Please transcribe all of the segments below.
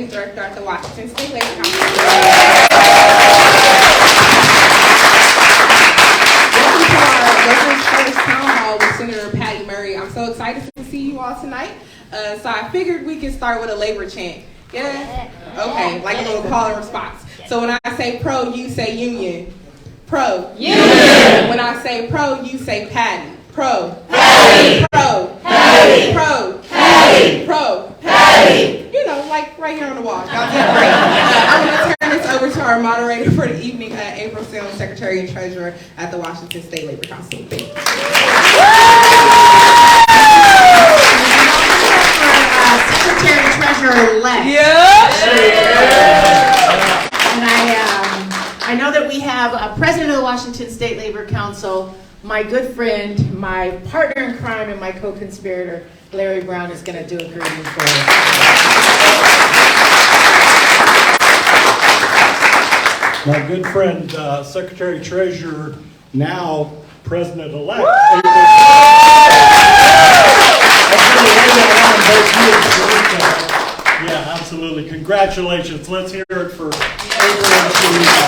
Executive Director at the Washington State Labor Council. Welcome to our Labor's first town hall with Senator Patty Murray. I'm so excited to see you all tonight. So I figured we could start with a labor chant. Yeah? Okay, like a little call and response. So when I say pro, you say union. Pro. Union. When I say pro, you say Patty. Pro. Patty. Pro. Patty. Pro. Patty. Pro. Patty. You know, like right here on the wall. Y'all did great. I'm going to turn this over to our moderator for the evening, April Sims, Secretary and Treasurer at the Washington State Labor Council. Thank you. Secretary and Treasurer-elect. And I know that we have a President of the Washington State Labor Council, my good friend, my partner in crime, and my co-conspirator, Larry Brown, is going to do a greeting for us. My good friend, Secretary Treasurer, now President-elect. Yeah, absolutely. Congratulations. Let's hear it for April and Sharika.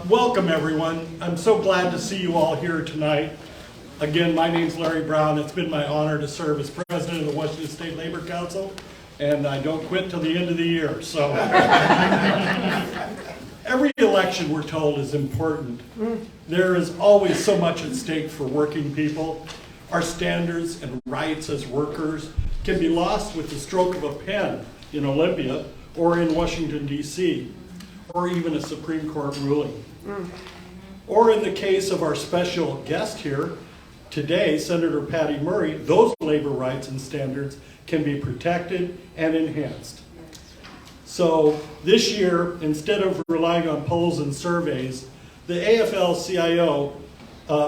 Welcome, everyone. I'm so glad to see you all here tonight. Again, my name's Larry Brown. It's been my honor to serve as President of the Washington State Labor Council, and I don't quit till the end of the year. So every election, we're told, is important. There is always so much at stake for working people. Our standards and rights as workers can be lost with the stroke of a pen in Olympia or in Washington, D.C., or even a Supreme Court ruling. Or in the case of our special guest here today, Senator Patty Murray, those labor rights and standards can be protected and enhanced. So this year, instead of relying on polls and surveys, the AFL-CIO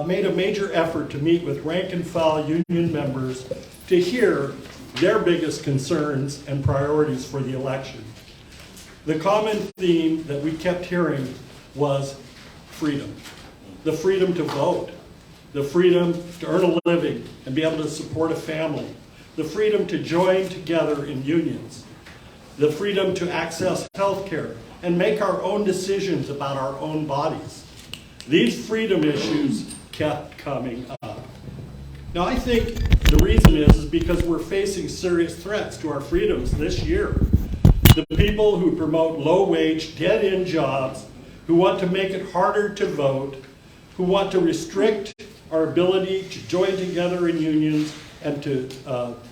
made a major effort to meet with rank and file union members to hear their biggest concerns and priorities for the election. The common theme that we kept hearing was freedom. The freedom to vote, the freedom to earn a living and be able to support a family, the freedom to join together in unions, the freedom to access health care and make our own decisions about our own bodies. These freedom issues kept coming up. Now, I think the reason is because we're facing serious threats to our freedoms this year. The people who promote low-wage, dead-end jobs, who want to make it harder to vote, who want to restrict our ability to join together in unions and to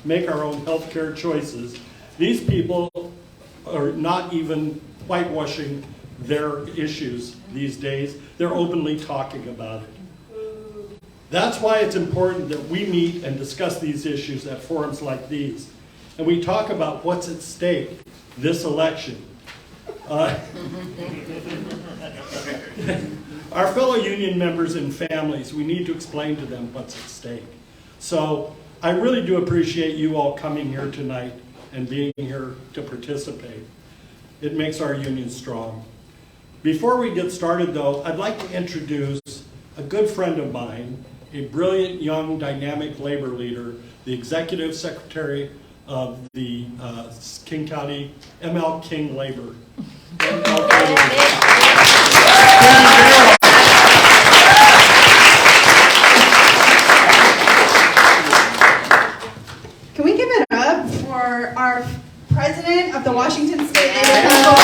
make our own health care choices, these people are not even whitewashing their issues these days. They're openly talking about it. That's why it's important that we meet and discuss these issues at forums like these. And we talk about what's at stake this election. Our fellow union members and families, we need to explain to them what's at stake. So I really do appreciate you all coming here tonight and being here to participate. It makes our union strong. Before we get started, though, I'd like to introduce a good friend of mine, a brilliant, young, dynamic labor leader, the Executive Secretary of the King County ML King Labor. ML King Can we give it up for our President of the Washington State Labor Council?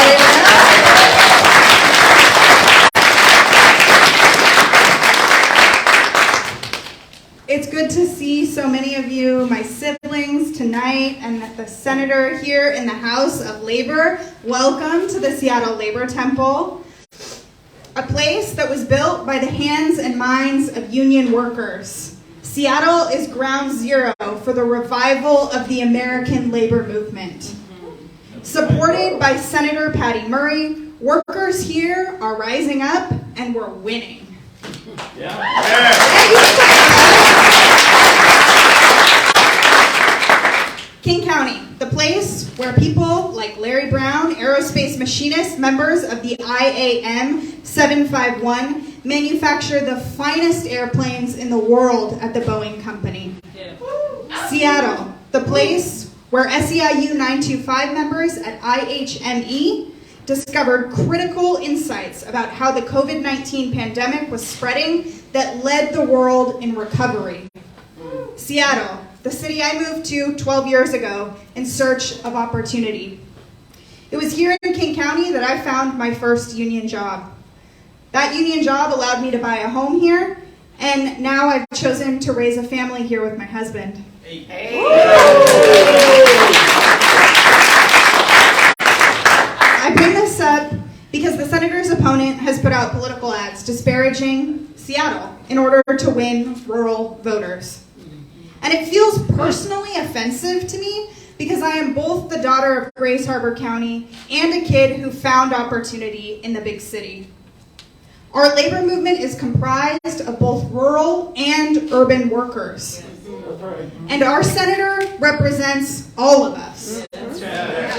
It's good to see so many of you, my siblings tonight, and the senator here in the House of Labor. Welcome to the Seattle Labor Temple, a place that was built by the hands and minds of union workers. Seattle is ground zero for the revival of the American labor movement. Supported by Senator Patty Murray, workers here are rising up and we're winning. King County, the place where people like Larry Brown, aerospace machinists, members of the IAM 751, manufacture the finest airplanes in the world at the Boeing Company. Seattle, the place where SEIU 925 members at IHME discovered critical insights about how the COVID-19 pandemic was spreading that led the world in recovery. Seattle, the city I moved to 12 years ago in search of opportunity. It was here in King County that I found my first union job. That union job allowed me to buy a home here, and now I've chosen to raise a family here with my husband. Hey. I bring this up because the senator's opponent has put out political ads disparaging Seattle in order to win rural voters. And it feels personally offensive to me because I am both the daughter of Grace Harbor County and a kid who found opportunity in the big city. Our labor movement is comprised of both rural and urban workers. And our senator represents all of us. That's right.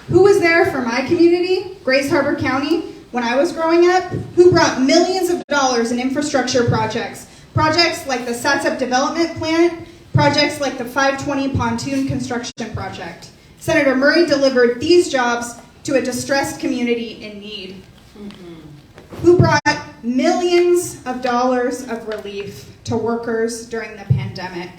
Who was there for my community, Grace Harbor County, when I was growing up? Who brought millions of dollars in infrastructure projects? Projects like the Satsep Development Plant, projects like the 520 Pontoon Construction Project. Senator Murray delivered these jobs to a distressed community in need. Who brought millions of dollars of relief to workers during the pandemic?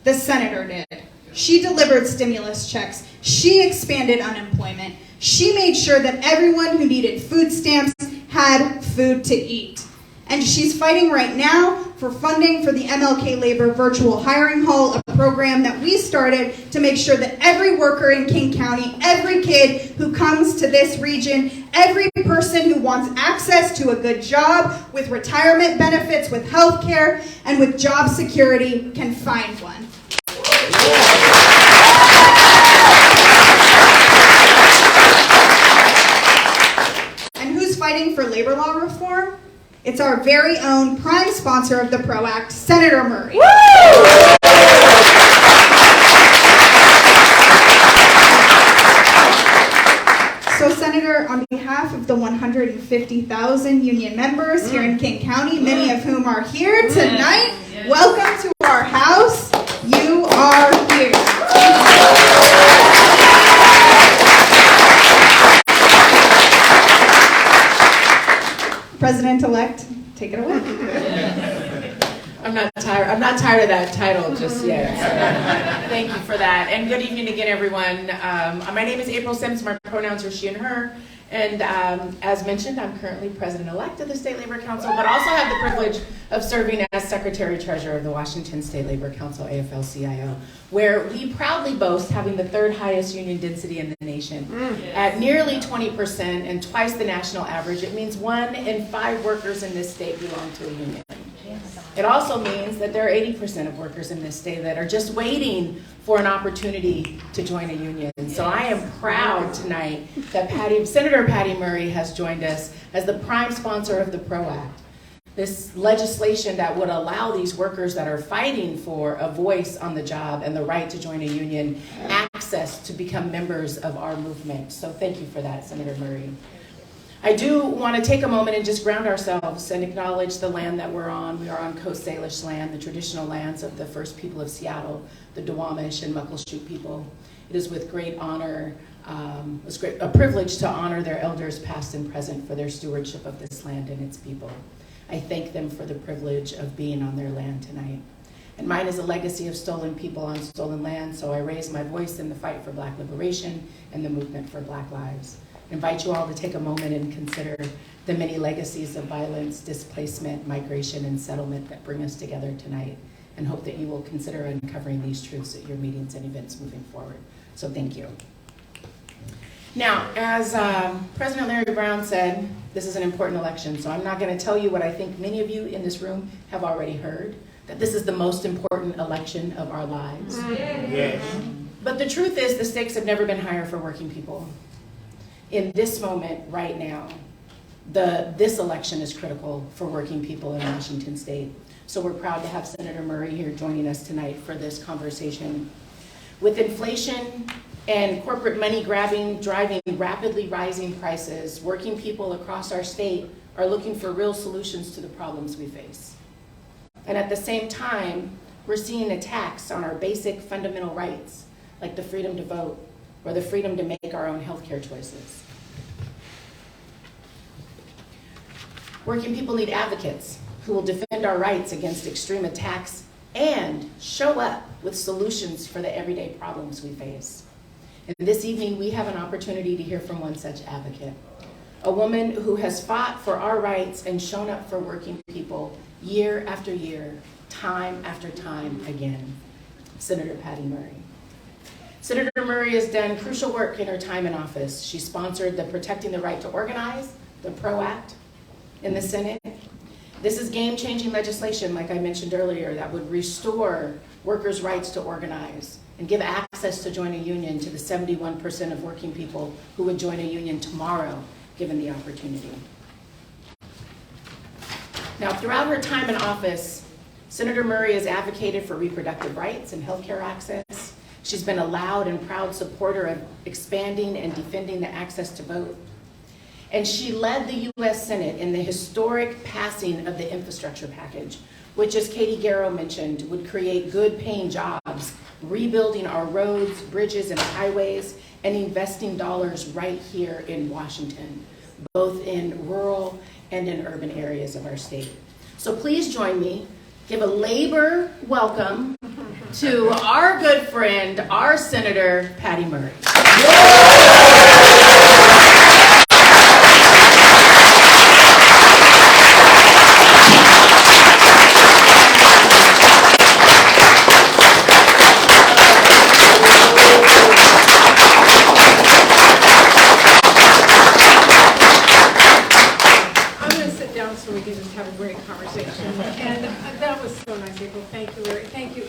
The senator did. She delivered stimulus checks. She expanded unemployment. She made sure that everyone who needed food stamps had food to eat. And she's fighting right now for funding for the MLK Labor Virtual Hiring Hall, a program that we started to make sure that every worker in King County, every kid who comes to this region, every person who wants access to a good job with retirement benefits, with health care, and with job security can find one. And who's fighting for labor law reform? It's our very own prime sponsor of the PRO Act, Senator Murray. So, Senator, on behalf of the 150,000 union members here in King County, many of whom are here tonight, welcome to our house. You are here. President-elect, take it away. I'm not tired of that title just yet. So thank you for that. And good evening again, everyone. My name is April Sims. My pronouns are she and her. And as mentioned, I'm currently president-elect of the State Labor Council, but also have the privilege of serving as secretary-treasurer of the Washington State Labor Council, AFL-CIO, where we proudly boast having the third highest union density in the nation at nearly 20% and twice the national average. It means 1 in 5 workers in this state belong to a union. It also means that there are 80% of workers in this state that are just waiting for an opportunity to join a union. So I am proud tonight that Senator Patty Murray has joined us as the prime sponsor of the PRO Act. This legislation that would allow these workers that are fighting for a voice on the job and the right to join a union access to become members of our movement. So thank you for that, Senator Murray. I do want to take a moment and just ground ourselves and acknowledge the land that we're on. We are on Coast Salish land, the traditional lands of the first people of Seattle, the Duwamish and Muckleshoot people. It is with great honor, a privilege to honor their elders past and present for their stewardship of this land and its people. I thank them for the privilege of being on their land tonight. And mine is a legacy of stolen people on stolen land, so I raise my voice in the fight for Black liberation and the movement for Black lives. I invite you all to take a moment and consider the many legacies of violence, displacement, migration, and settlement that bring us together tonight, and hope that you will consider uncovering these truths at your meetings and events moving forward. So thank you. Now, as President Larry Brown said, this is an important election, so I'm not going to tell you what I think many of you in this room have already heard, that this is the most important election of our lives. Yes. But the truth is, the stakes have never been higher for working people. In this moment, right now, this election is critical for working people in Washington State. So we're proud to have Senator Murray here joining us tonight for this conversation. With inflation And corporate money grabbing, driving rapidly rising prices, working people across our state are looking for real solutions to the problems we face. And at the same time, we're seeing attacks on our basic fundamental rights, like the freedom to vote or the freedom to make our own healthcare choices. Working people need advocates who will defend our rights against extreme attacks and show up with solutions for the everyday problems we face. And this evening, we have an opportunity to hear from one such advocate, a woman who has fought for our rights and shown up for working people year after year, time after time again, Senator Patty Murray. Senator Murray has done crucial work in her time in office. She sponsored the Protecting the Right to Organize, the PRO Act, in the Senate. This is game-changing legislation, like I mentioned earlier, that would restore workers' rights to organize and give access to join a union to the 71% of working people who would join a union tomorrow, given the opportunity. Now, throughout her time in office, Senator Murray has advocated for reproductive rights and healthcare access. She's been a loud and proud supporter of expanding and defending the access to vote. And she led the U.S. Senate in the historic passing of the infrastructure package, which, as Katie Garrow mentioned, would create good-paying jobs, rebuilding our roads, bridges, and highways, and investing dollars right here in Washington, both in rural and in urban areas of our state. So please join me, give a labor welcome to our good friend, our Senator, Patty Murray.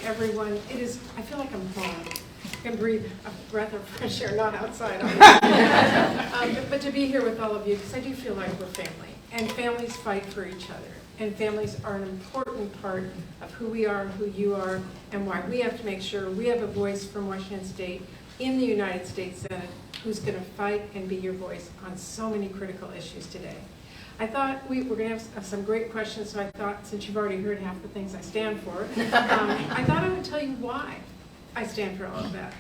Everyone, I feel like I'm home. I can breathe a breath of fresh air, not outside, but to be here with all of you, because I do feel like we're family, and families fight for each other, and families are an important part of who we are, who you are, and why we have to make sure we have a voice from Washington State in the United States Senate who's going to fight and be your voice on so many critical issues today. I thought we were going to have some great questions, so I thought, since you've already heard half the things I stand for, I thought I would tell you why I stand for all of that.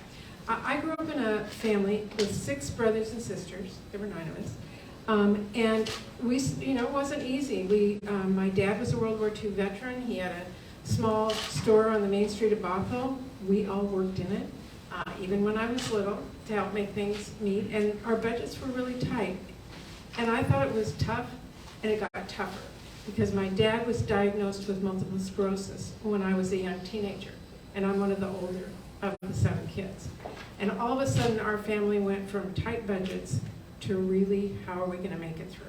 I grew up in a family with 6 brothers and sisters. There were 9 of us. And we, it wasn't easy. My dad was a World War II veteran. He had a small store on the main street of Bothell. We all worked in it, even when I was little, to help make things neat. And our budgets were really tight. And I thought it was tough. And it got tougher because my dad was diagnosed with multiple sclerosis when I was a young teenager, and I'm one of the older of the 7 kids. And all of a sudden, our family went from tight budgets to really, how are we going to make it through?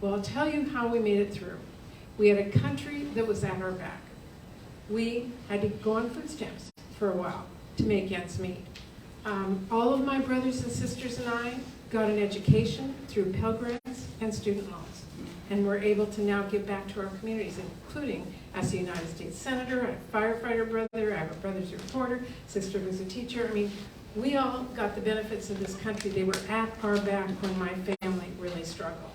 Well, I'll tell you how we made it through. We had a country that was at our back. We had to go on food stamps for a while to make ends meet. All of my brothers and sisters and I got an education through Pell Grants and student loans. And we're able to now give back to our communities, including as a United States Senator, I have a firefighter brother, I have a brother who's a reporter, sister who's a teacher. I mean, we all got the benefits of this country. They were at our back when my family really struggled.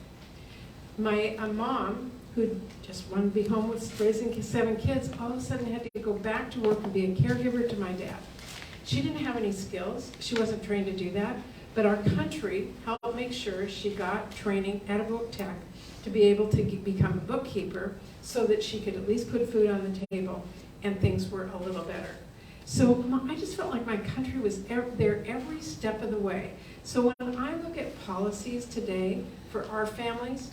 My mom, who just wanted to be home with raising 7 kids, all of a sudden had to go back to work and be a caregiver to my dad. She didn't have any skills. She wasn't trained to do that. But our country helped make sure she got training at a book tech to be able to become a bookkeeper so that she could at least put food on the table and things were a little better. So I just felt like my country was there every step of the way. So when I look at policies today for our families,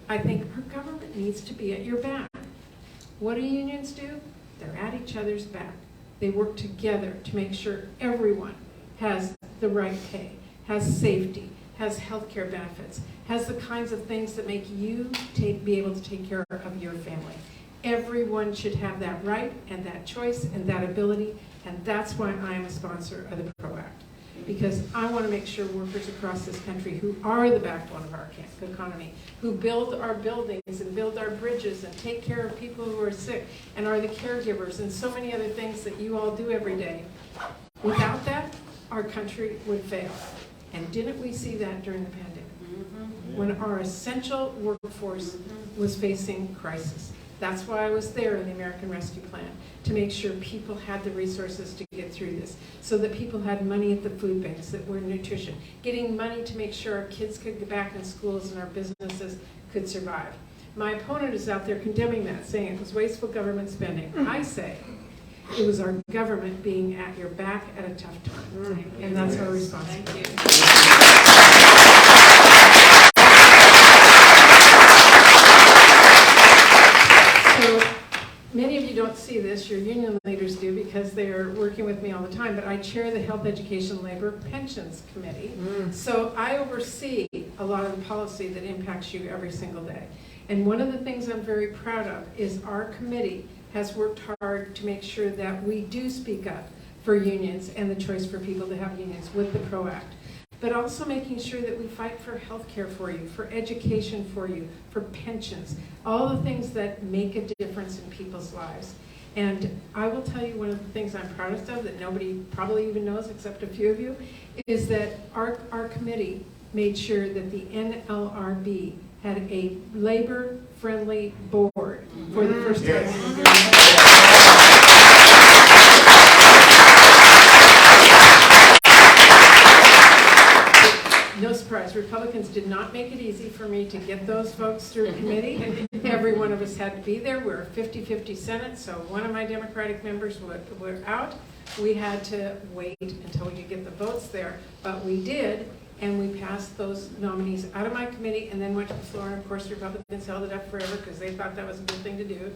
I think our government needs to be at your back. What do unions do? They're at each other's back. They work together to make sure everyone has the right pay, has safety, has health care benefits, has the kinds of things that make you be able to take care of your family. Everyone should have that right and that choice and that ability, and that's why I am a sponsor of the PRO Act. Because I want to make sure workers across this country who are the backbone of our economy, who build our buildings and build our bridges and take care of people who are sick and are the caregivers and so many other things that you all do every day. Without that, our country would fail. And didn't we see that during the pandemic? When our essential workforce was facing crisis. That's why I was there in the American Rescue Plan, to make sure people had the resources to get through this, so that people had money at the food banks that were nutrition, getting money to make sure our kids could get back in schools and our businesses could survive. My opponent is out there condemning that, saying it was wasteful government spending. I say it was our government being at your back at a tough time, and that's our response. Thank you. So many of you don't see this, your union leaders do because they are working with me all the time, but I chair the Health, Education, Labor, Pensions Committee. So I oversee a lot of the policy that impacts you every single day. And one of the things I'm very proud of is our committee has worked hard to make sure that we do speak up for unions and the choice for people to have unions with the PRO Act. But also making sure that we fight for health care for you, for education for you, for pensions, all the things that make a difference in people's lives. And I will tell you one of the things I'm proudest of that nobody probably even knows except a few of you, is that our committee made sure that the NLRB had a labor-friendly board for the first time. No surprise, Republicans did not make it easy for me to get those folks through committee. Every one of us had to be there. We're a 50-50 Senate, so one of my Democratic members were out. We had to wait until we could get the votes there, but we did, and we passed those nominees out of my committee and then went to the floor, and of course Republicans held it up forever because they thought that was a good thing to do.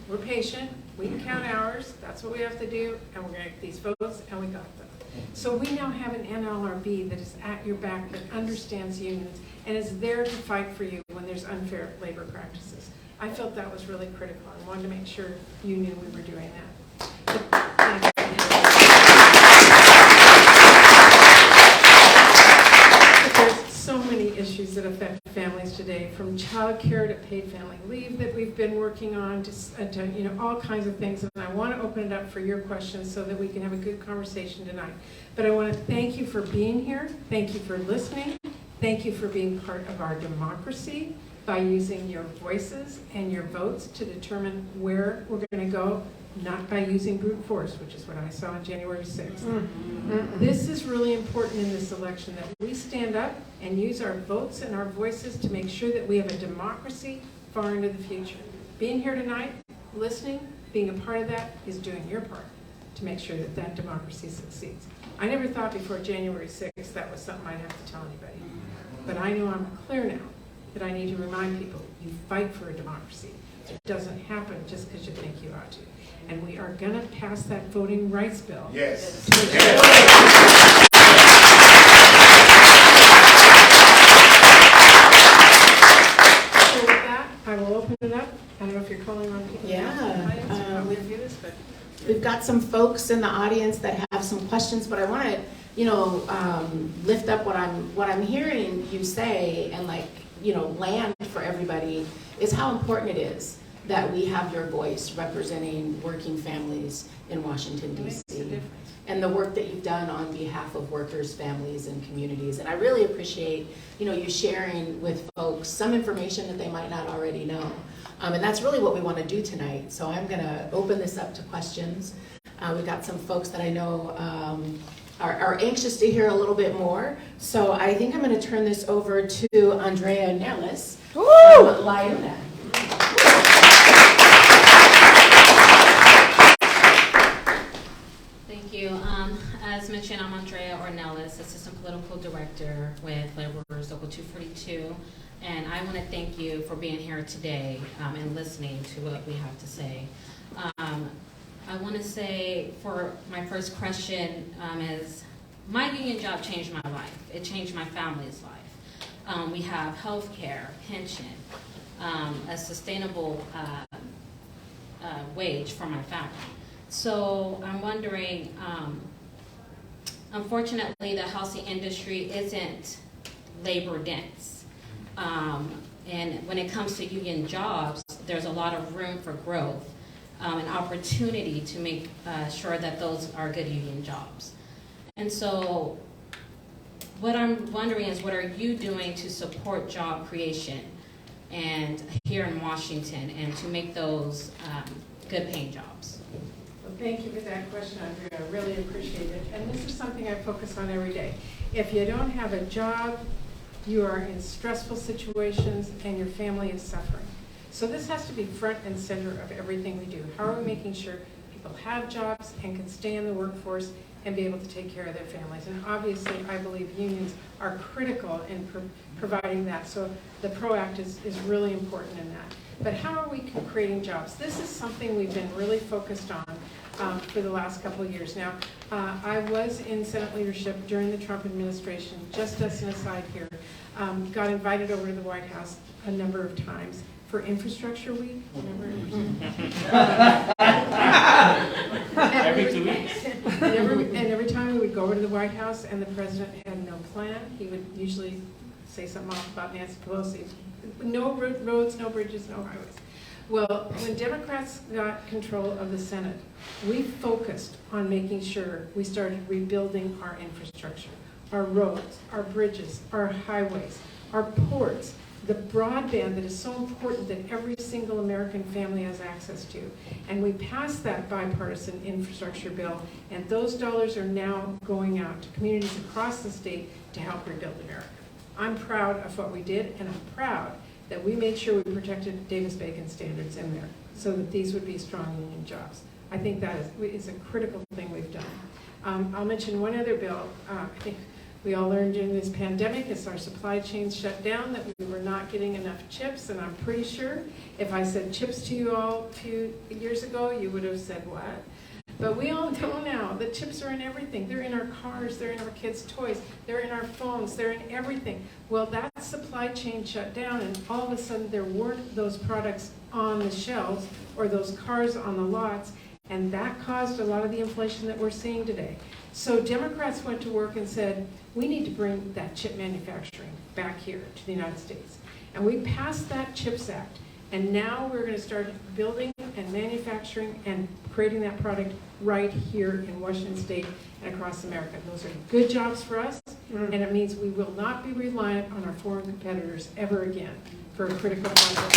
We're patient, we can count hours, that's what we have to do, and we're going to get these votes, and we got them. So we now have an NLRB that is at your back, that understands unions, and is there to fight for you when there's unfair labor practices. I felt that was really critical and wanted to make sure you knew we were doing that. There's so many issues that affect families today, from child care to paid family leave that we've been working on, to all kinds of things. And I want to open it up for your questions so that we can have a good conversation tonight. But I want to thank you for being here. Thank you for listening. Thank you for being part of our democracy by using your voices and your votes to determine where we're going to go, not by using brute force, which is what I saw on January 6th. This is really important in this election, that we stand up and use our votes and our voices to make sure that we have a democracy far into the future. Being here tonight, listening, being a part of that is doing your part to make sure that that democracy succeeds. I never thought before January 6th that was something I'd have to tell anybody. But I know I'm clear now that I need to remind people, you fight for a democracy. It doesn't happen just because you think you ought to. And we are going to pass that voting rights bill. Yes. So with that, I will open it up. I don't know if you're calling on people. We've got some folks in the audience that have some questions, but I want to, lift up what I'm hearing you say and land for everybody is how important it is that we have your voice representing working families in Washington, D.C. and the work that you've done on behalf of workers, families, and communities. And I really appreciate, you sharing with folks some information that they might not already know. And that's really what we want to do tonight. So I'm going to open this up to questions. We've got some folks that I know are anxious to hear a little bit more. So I think I'm going to turn this over to Andrea Nellis from Lyona. Thank you. As mentioned, I'm Andrea Ornelas, Assistant Political Director with Laborers Local 242, and I want to thank you for being here today and listening to what we have to say. I want to say, for my first question, is my union job changed my life. It changed my family's life. We have health care, pension, a sustainable wage for my family. So I'm wondering, unfortunately, the housing industry isn't labor dense. And when it comes to union jobs, there's a lot of room for growth and opportunity to make sure that those are good union jobs. And so what I'm wondering is, what are you doing to support job creation and here in Washington and to make those good paying jobs? Well, thank you for that question, Andrea. I really appreciate it. And this is something I focus on every day. If you don't have a job, you are in stressful situations and your family is suffering. So this has to be front and center of everything we do. How are we making sure people have jobs and can stay in the workforce and be able to take care of their families? And obviously, I believe unions are critical in providing that. So the PRO Act is really important in that. But how are we creating jobs? This is something we've been really focused on for the last couple of years. Now, I was in Senate leadership during the Trump administration. Just as an aside here, got invited over to the White House a number of times for Infrastructure Week. Every 2 weeks. And every time we would go over to the White House and the president had no plan, he would usually say something off about Nancy Pelosi. No roads, no bridges, no highways. Well, when Democrats got control of the Senate, we focused on making sure we started rebuilding our infrastructure, our roads, our bridges, our highways, our ports, the broadband that is so important that every single American family has access to. And we passed that bipartisan infrastructure bill, and those dollars are now going out to communities across the state to help rebuild America. I'm proud of what we did, and I'm proud that we made sure we protected Davis-Bacon standards in there so that these would be strong union jobs. I think that is a critical thing we've done. I'll mention one other bill. I think we all learned during this pandemic, as our supply chains shut down, that we were not getting enough chips, and I'm pretty sure if I said chips to you all a few years ago, you would have said what? But we all know now that chips are in everything. They're in our cars, they're in our kids' toys, they're in our phones, they're in everything. Well, that supply chain shut down, and all of a sudden there weren't those products on the shelves or those cars on the lots, and that caused a lot of the inflation that we're seeing today. So Democrats went to work and said, we need to bring that chip manufacturing back here to the United States. And we passed that CHIPS Act. And now we're going to start building and manufacturing and creating that product right here in Washington State and across America. Those are good jobs for us, and it means we will not be reliant on our foreign competitors ever again for a critical project.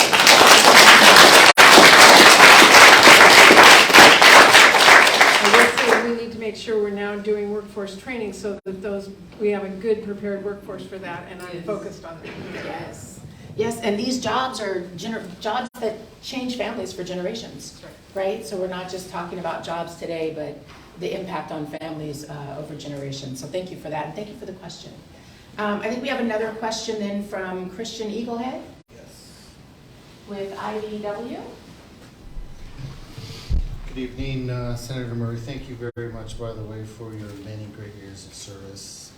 I will say we need to make sure we're now doing workforce training so that we have a good prepared workforce for that, and I'm focused on that. Yes. Yes, and these jobs are jobs that change families for generations, right? So we're not just talking about jobs today, but the impact on families over generations. So thank you for that, and thank you for the question. I think we have another question then from Christian Eaglehead. Yes. With IBEW. Good evening, Senator Murray. Thank you very much, by the way, for your many great years of service.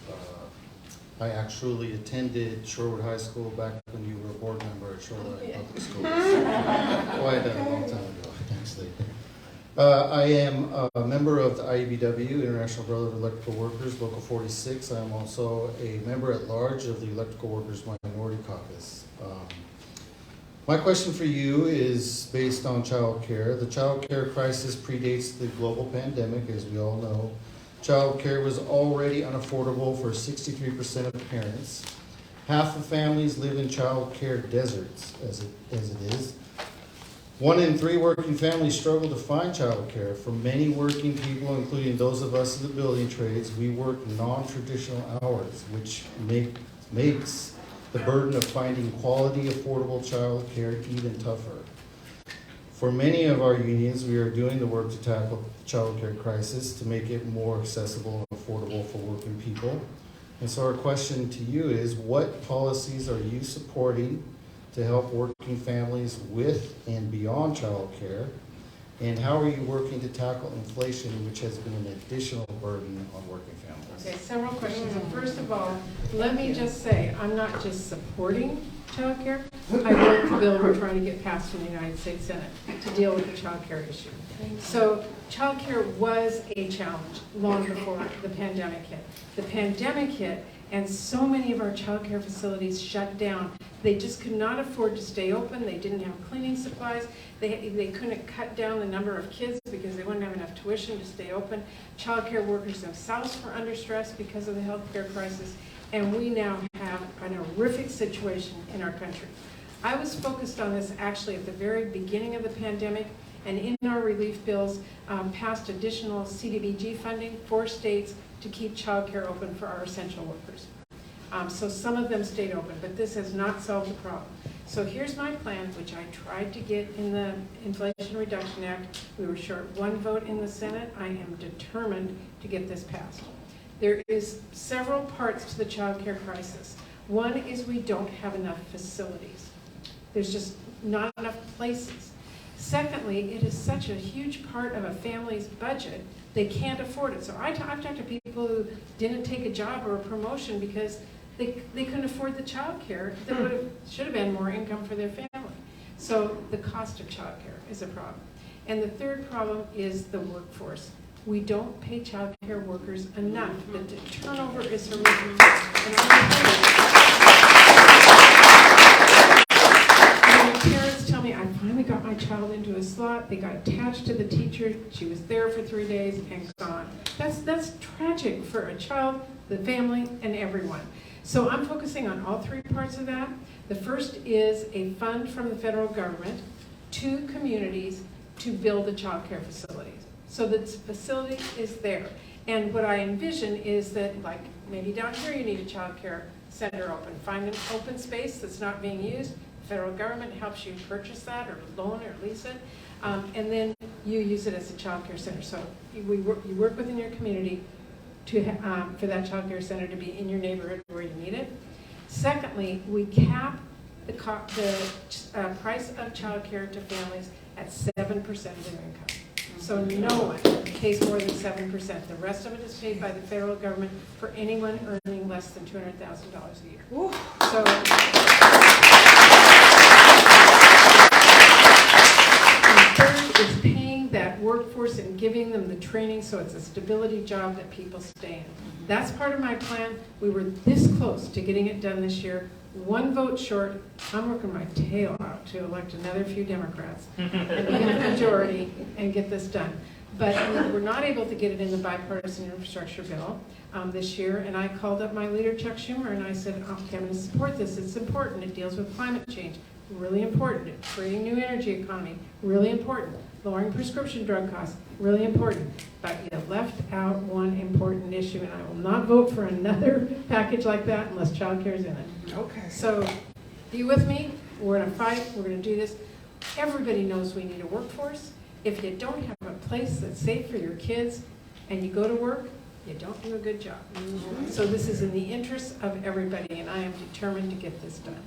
I actually attended Shorewood High School back when you were a board member at Shorewood Public Schools. Quite a long time ago, actually. I am a member of the IEBW, International Brotherhood of Electrical Workers, Local 46. I am also a member at large of the Electrical Workers Minority Caucus. My question for you is based on child care. The child care crisis predates the global pandemic, as we all know. Child care was already unaffordable for 63% of parents. Half of families live in child care deserts, as it is. 1 in 3 working families struggle to find child care. For many working people, including those of us in the building trades, we work non-traditional hours, which makes the burden of finding quality, affordable child care even tougher. For many of our unions, we are doing the work to tackle the child care crisis to make it more accessible and affordable for working people. And so our question to you is, what policies are you supporting to help working families with and beyond child care? And how are you working to tackle inflation, which has been an additional burden on working families? Okay, several questions. And first of all, let me just say, I'm not just supporting child care. I wrote the bill we're trying to get passed in the United States Senate to deal with the child care issue. So child care was a challenge long before the pandemic hit. The pandemic hit, And so many of our child care facilities shut down. They just could not afford to stay open. They didn't have cleaning supplies. They couldn't cut down the number of kids because they wouldn't have enough tuition to stay open. Child care workers themselves were under stress because of the health care crisis. And we now have an horrific situation in our country. I was focused on this actually at the very beginning of the pandemic, and in our relief bills passed additional CDBG funding for states to keep child care open for our essential workers. So some of them stayed open, but this has not solved the problem. So here's my plan, which I tried to get in the Inflation Reduction Act. We were short one vote in the Senate. I am determined to get this passed. There is several parts to the child care crisis. One is we don't have enough facilities. There's just not enough places. Secondly, it is such a huge part of a family's budget, they can't afford it. So I've talked to people who didn't take a job or a promotion because they couldn't afford the child care that should have been more income for their family. So the cost of child care is a problem. And the third problem is the workforce. We don't pay child care workers enough. The turnover is horrific. And parents tell me, I finally got my child into a slot. They got attached to the teacher. She was there for 3 days and gone. That's tragic for a child, the family, and everyone. So I'm focusing on all three parts of that. The first is a fund from the federal government to communities to build the child care facilities. So the facility is there. And what I envision is that, like maybe down here you need a child care center open. Find an open space that's not being used. The federal government helps you purchase that or loan or lease it. And then you use it as a child care center. So you work within your community to for that child care center to be in your neighborhood where you need it. Secondly, we cap the price of child care to families at 7% of their income. So no one pays more than 7%. The rest of it is paid by the federal government for anyone earning less than $200,000 a year. Ooh. So third is paying that workforce and giving them the training so it's a stability job that people stay in. That's part of my plan. We were this close to getting it done this year. One vote short. I'm working my tail out to elect another few Democrats and get a majority and get this done. But we're not able to get it in the bipartisan infrastructure bill this year. And I called up my leader, Chuck Schumer, and I said, okay, I'm going to support this. It's important. It deals with climate change. Really important. Creating new energy economy. Really important. Lowering prescription drug costs. Really important. But you left out one important issue, and I will not vote for another package like that unless child care is in it. Okay. So, be with me. We're going to fight. We're going to do this. Everybody knows we need a workforce. If you don't have a place that's safe for your kids and you go to work, you don't do a good job. So this is in the interest of everybody, and I am determined to get this done.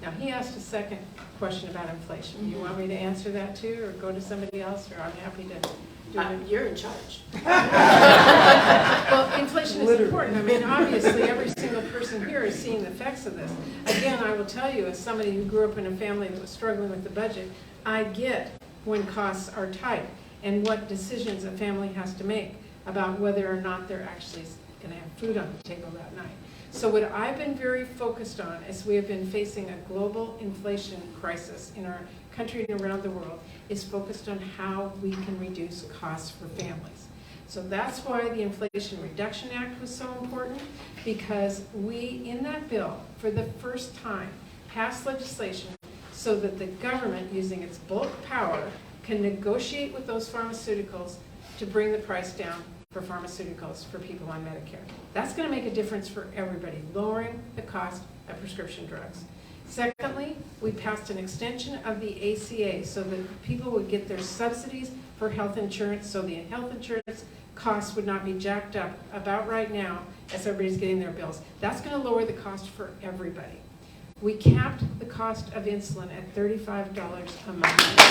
Now, he asked a second question about inflation. Do you want me to answer that too, or go to somebody else, or I'm happy to do it? You're in charge. Well, inflation is important. I mean, obviously, every single person here is seeing the effects of this. Again, I will tell you, as somebody who grew up in a family that was struggling with the budget, I get when costs are tight and what decisions a family has to make about whether or not they're actually going to have food on the table that night. So what I've been very focused on is we have been facing a global inflation crisis in our country and around the world is focused on how we can reduce costs for families. So that's why the Inflation Reduction Act was so important, because we, in that bill, for the first time, passed legislation so that the government, using its bulk power, can negotiate with those pharmaceuticals to bring the price down for pharmaceuticals for people on Medicare. That's going to make a difference for everybody, lowering the cost of prescription drugs. Secondly, we passed an extension of the ACA so that people would get their subsidies for health insurance, so the health insurance costs would not be jacked up about right now as everybody's getting their bills. That's going to lower the cost for everybody. We capped the cost of insulin at $35 a month.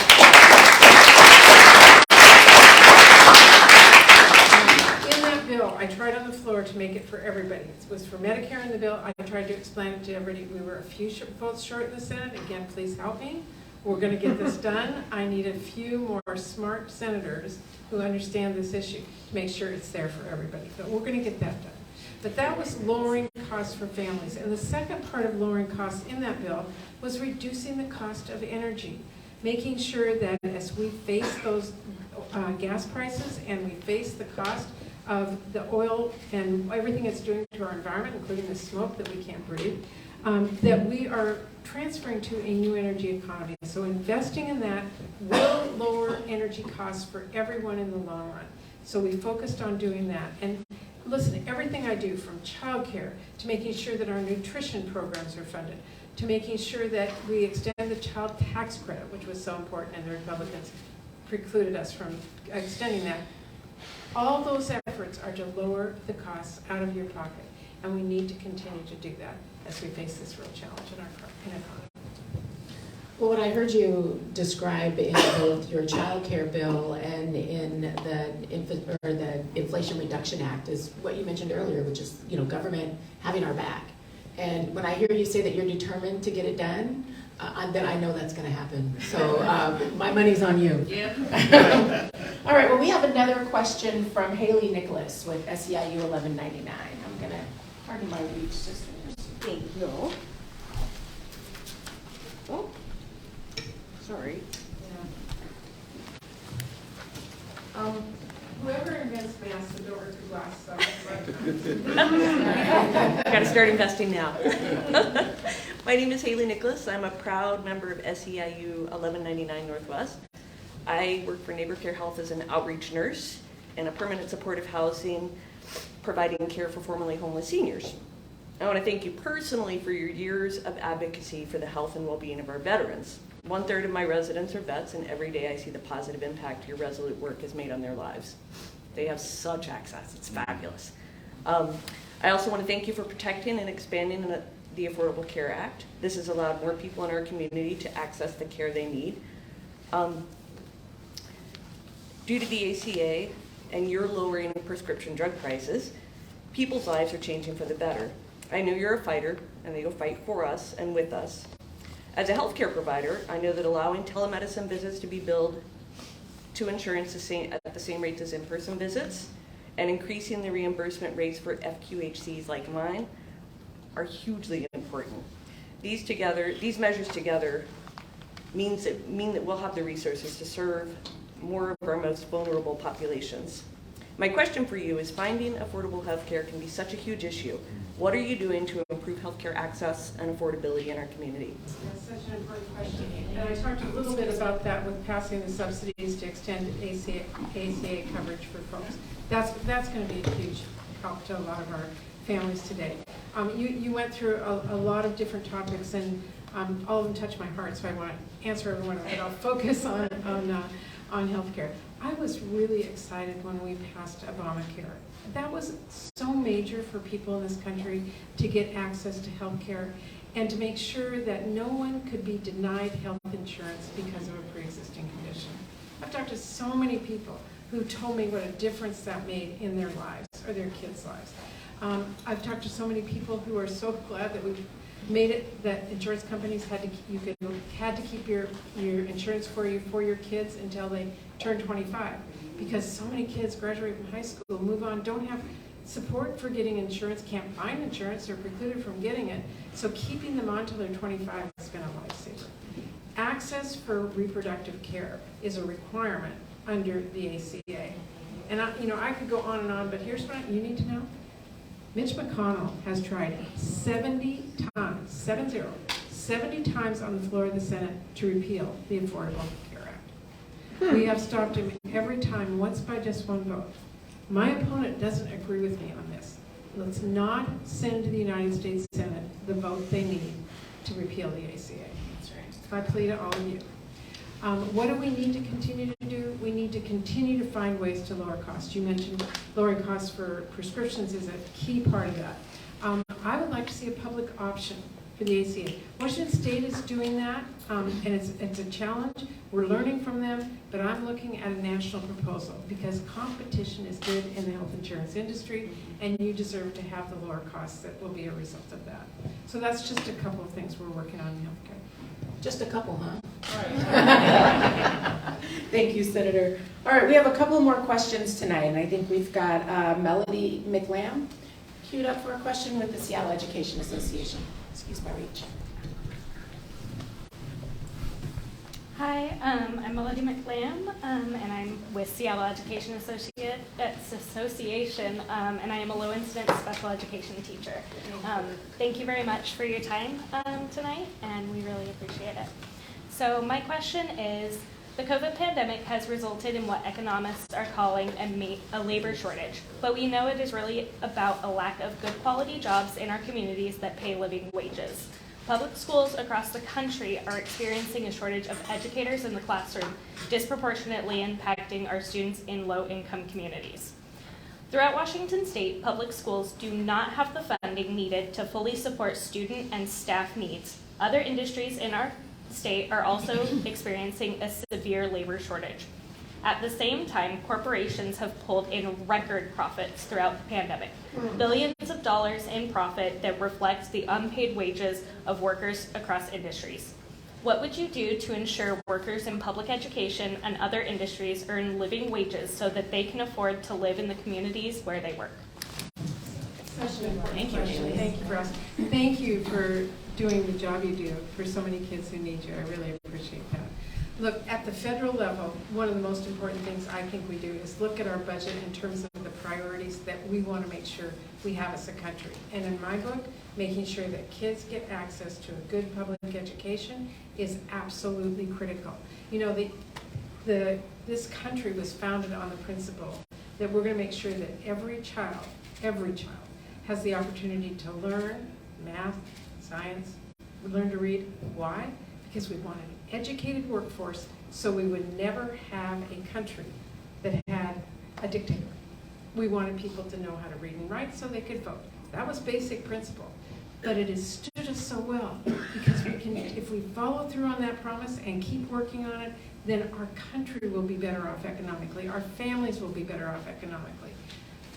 Bill, I tried on the floor to make it for everybody. It was for Medicare in the bill. I tried to explain it to everybody. We were a few votes short in the Senate. Again, please help me. We're going to get this done. I need a few more smart senators who understand this issue to make sure it's there for everybody. But we're going to get that done. But that was lowering costs for families. And the second part of lowering costs in that bill was reducing the cost of energy, making sure that as we face those gas prices and we face the cost of the oil and everything it's doing to our environment, including the smoke that we can't breathe, that we are transferring to a new energy economy. So investing in that will lower energy costs for everyone in the long run. So we focused on doing that. And listen, everything I do, from childcare to making sure that our nutrition programs are funded, to making sure that we extend the child tax credit, which was so important, and the Republicans precluded us from extending that. All those efforts are to lower the costs out of your pocket, and we need to continue to do that as we face this real challenge in our economy. Well, what I heard you describe in both your child care bill and in the Inflation Reduction Act is what you mentioned earlier, which is, government having our back. And when I hear you say that you're determined to get it done, then I know that's going to happen. So my money's on you. Yeah. All right. Well, we have another question from Haley Nicholas with SEIU 1199. I'm going to pardon my reach, sisters. Thank you. Oh, sorry. Whoever invents masks the door to glass, so Got to start investing now. My name is Haley Nicholas. I'm a proud member of SEIU 1199 Northwest. I work for Neighbor Care Health as an outreach nurse in a permanent supportive housing, providing care for formerly homeless seniors. I want to thank you personally for your years of advocacy for the health and well-being of our veterans. 1/3 of my residents are vets, and every day I see the positive impact your resolute work has made on their lives. They have such access. It's fabulous. I also want to thank you for protecting and expanding the Affordable Care Act. This has allowed more people in our community to access the care they need. Due to the ACA and your lowering of prescription drug prices, people's lives are changing for the better. I know you're a fighter, and that you'll fight for us and with us. As a healthcare provider, I know that allowing telemedicine visits to be billed to insurance at the same rates as in-person visits, and increasing the reimbursement rates for FQHCs like mine are hugely important. These measures together mean that we'll have the resources to serve more of our most vulnerable populations. My question for you is, finding affordable healthcare can be such a huge issue. What are you doing to improve healthcare access and affordability in our community? That's such an important question. And I talked a little bit about that with passing the subsidies to extend ACA coverage for folks. That's going to be a huge help to a lot of our families today. You went through a lot of different topics, and all of them touch my heart, so I want to answer every one of them, but I'll focus on healthcare. I was really excited when we passed Obamacare. That was so major for people in this country to get access to health care and to make sure that no one could be denied health insurance because of a pre-existing condition. I've talked to so many people who told me what a difference that made in their lives or their kids' lives. I've talked to so many people who are so glad that we've made it that insurance companies had to keep your insurance for your kids until they turn 25, because so many kids graduate from high school, move on, don't have support for getting insurance, can't find insurance, or precluded from getting it. So keeping them on till they're 25 has been a lifesaver. Access for reproductive care is a requirement under the ACA. And I could go on and on, but here's what you need to know. Mitch McConnell has tried 70 times on the floor of the Senate to repeal the Affordable Care Act. We have stopped him every time, once by just one vote. My opponent doesn't agree with me on this. Let's not send to the United States Senate the vote they need to repeal the ACA. That's right. I plead to all of you. What do we need to continue to do? We need to continue to find ways to lower costs. You mentioned lowering costs for prescriptions is a key part of that. I would like to see a public option for the ACA. Washington State is doing that, and it's a challenge. We're learning from them, but I'm looking at a national proposal because competition is good in the health insurance industry, and you deserve to have the lower costs that will be a result of that. So that's just a couple of things we're working on in healthcare. Just a couple, huh? Thank you, Senator. All right, we have a couple more questions tonight, and I think we've got Melody McLam queued up for a question with the Seattle Education Association. Excuse my reach. Hi, I'm Melody McLam, and I'm with Seattle Education Association, and I am a low-incidence special education teacher. Thank you very much for your time tonight, and we really appreciate it. So my question is, the COVID pandemic has resulted in what economists are calling a labor shortage, but we know it is really about a lack of good quality jobs in our communities that pay living wages. Public schools across the country are experiencing a shortage of educators in the classroom, disproportionately impacting our students in low-income communities. Throughout Washington State, public schools do not have the funding needed to fully support student and staff needs. Other industries in our state are also experiencing a severe labor shortage. At the same time, corporations have pulled in record profits throughout the pandemic. Billions of dollars in profit that reflects the unpaid wages of workers across industries. What would you do to ensure workers in public education and other industries earn living wages so that they can afford to live in the communities where they work? Such an important Thank you, question. Haley. Thank you for asking. Thank you for doing the job you do for so many kids who need you. I really appreciate that. Look, at the federal level, one of the most important things I think we do is look at our budget in terms of the priorities that we want to make sure we have as a country. And in my book, making sure that kids get access to a good public education is absolutely critical. You know, this country was founded on the principle that we're going to make sure that every child has the opportunity to learn math, science, learn to read. Why? Because we want an educated workforce, so we would never have a country that had a dictator. We wanted people to know how to read and write so they could vote. That was basic principle. But it has stood us so well because we can, if we follow through on that promise and keep working on it, then our country will be better off economically. Our families will be better off economically.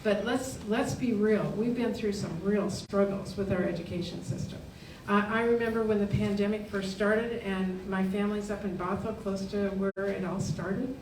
But let's be real. We've been through some real struggles with our education system. I remember when the pandemic first started, and my family's up in Bothell, close to where it all started,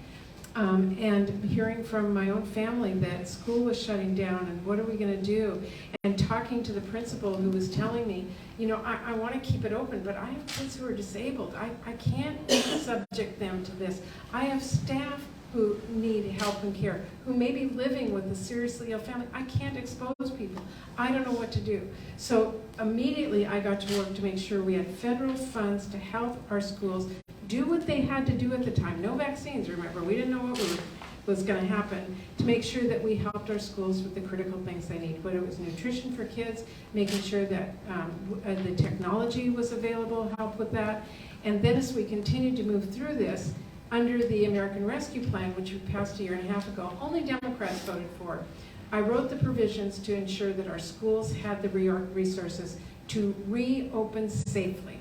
and hearing from my own family that school was shutting down and what are we going to do, and talking to the principal who was telling me, you know, I want to keep it open, but I have kids who are disabled. I can't subject them to this. I have staff who need help and care, who may be living with a seriously ill family. I can't expose people. I don't know what to do. So immediately I got to work to make sure we had federal funds to help our schools do what they had to do at the time. No vaccines, remember. We didn't know what was going to happen, to make sure that we helped our schools with the critical things they need, whether it was nutrition for kids, making sure that the technology was available, help with that. And then as we continued to move through this, under the American Rescue Plan, which we passed a year and a half ago, only Democrats voted for. I wrote the provisions to ensure that our schools had the resources to reopen safely.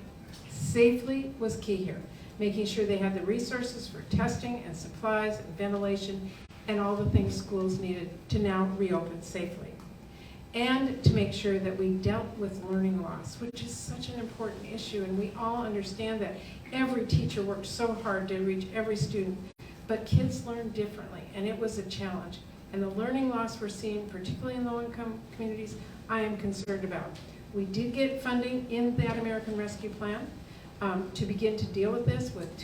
Safely was key here, making sure they had the resources for testing and supplies and ventilation and all the things schools needed to now reopen safely. And to make sure that we dealt with learning loss, which is such an important issue, and we all understand that. Every teacher worked so hard to reach every student, but kids learn differently, and it was a challenge. And the learning loss we're seeing, particularly in low-income communities, I am concerned about. We did get funding in that American Rescue Plan to begin to deal with this, with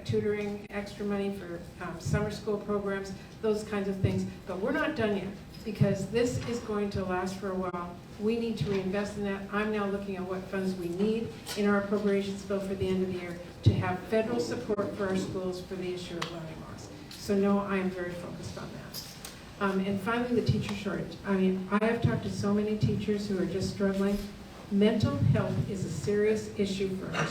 tutoring, extra money for summer school programs, those kinds of things. But we're not done yet, because this is going to last for a while. We need to reinvest in that. I'm now looking at what funds we need in our appropriations bill for the end of the year to have federal support for our schools for the issue of learning loss. So no, I am very focused on that. And finally, the teacher shortage. I mean, I have talked to so many teachers who are just struggling. Mental health is a serious issue for our